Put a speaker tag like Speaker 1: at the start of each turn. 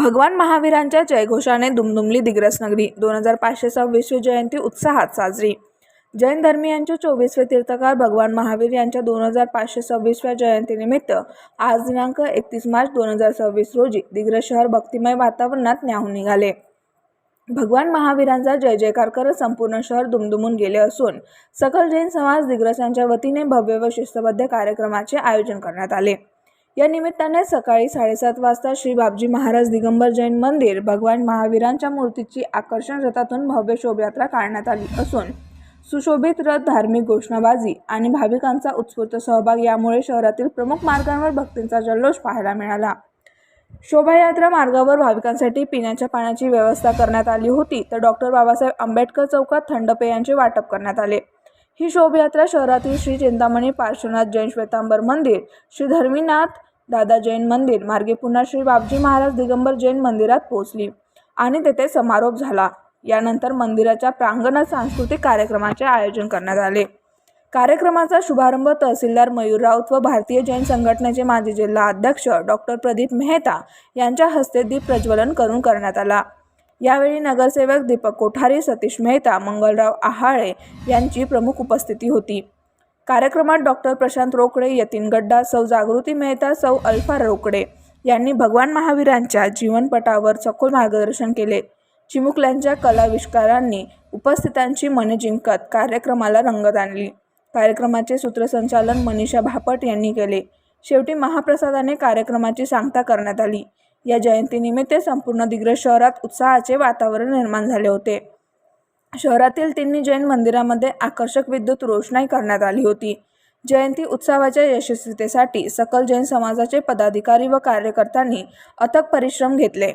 Speaker 1: भगवान महावीरांच्या जयघोषाने दुमदुमली दिग्रस नगरी. 2526वी जयंती उत्साहात साजरी. जैन धर्मीयांचे 24वे तीर्थंकर भगवान महावीर यांच्या 2526व्या जयंतीनिमित्त आज दिनांक 31 मार्च 2026 रोजी दिग्रस शहर भक्तिमय वातावरणात न्याहून निघाले. भगवान महावीरांचा जय जयकार करत संपूर्ण शहर दुमदुमून गेले असून सकल जैन समाज दिग्रस यांच्या वतीने भव्य व शिस्तबद्ध कार्यक्रमाचे आयोजन करण्यात आले. या निमित्ताने सकाळी 7:30 वाजता श्री बापजी महाराज दिगंबर जैन मंदिर भगवान महावीरांच्या मूर्तीची आकर्षण रथातून भव्य शोभायात्रा काढण्यात आली असून सुशोभित रथ, धार्मिक घोषणाबाजी आणि भाविकांचा उत्स्फूर्त सहभाग यामुळे शहरातील प्रमुख मार्गांवर भक्तींचा जल्लोष पाहायला मिळाला. शोभायात्रा मार्गावर भाविकांसाठी पिण्याच्या पाण्याची व्यवस्था करण्यात आली होती, तर डॉक्टर बाबासाहेब आंबेडकर चौकात थंड पेयांचे वाटप करण्यात आले. ही शोभायात्रा शहरातील श्री चिंतामणी पार्श्वनाथ जैन श्वेतांबर मंदिर, श्री धर्मीनाथ दादा जैन मंदिर मार्गे पुन्हा श्री बापजी महाराज दिगंबर जैन मंदिरात पोहोचली आणि तेथे समारोप झाला. यानंतर मंदिराच्या प्रांगणात सांस्कृतिक कार्यक्रमाचे आयोजन करण्यात आले. कार्यक्रमाचा शुभारंभ तहसीलदार मयूर राऊत व भारतीय जैन संघटनेचे माजी जिल्हा अध्यक्ष डॉक्टर प्रदीप मेहता यांच्या हस्ते दीप प्रज्वलन करून करण्यात आला. यावेळी नगरसेवक दीपक कोठारी, सतीश मेहता, मंगलराव आहाळे यांची प्रमुख उपस्थिती होती. कार्यक्रमात डॉक्टर प्रशांत रोकडे, यतीन गड्डा, सौ जागृती मेहता, सौ अल्फा रोकडे यांनी भगवान महावीरांच्या जीवनपटावर सखोल मार्गदर्शन केले. चिमुकल्यांच्या कलाविष्कारांनी उपस्थितांची मने जिंकत कार्यक्रमाला रंगत आणली. कार्यक्रमाचे सूत्रसंचालन मनीषा भापट यांनी केले. शेवटी महाप्रसादाने कार्यक्रमाची सांगता करण्यात आली. या जयंतीनिमित्त संपूर्ण दिग्रस शहरात उत्साहाचे वातावरण निर्माण झाले होते. शहरातील तिन्ही जैन मंदिरामध्ये आकर्षक विद्युत रोषणाई करण्यात आली होती. जयंती उत्सवाच्या यशस्वीतेसाठी सकल जैन समाजाचे पदाधिकारी व कार्यकर्त्यांनी अथक परिश्रम घेतले.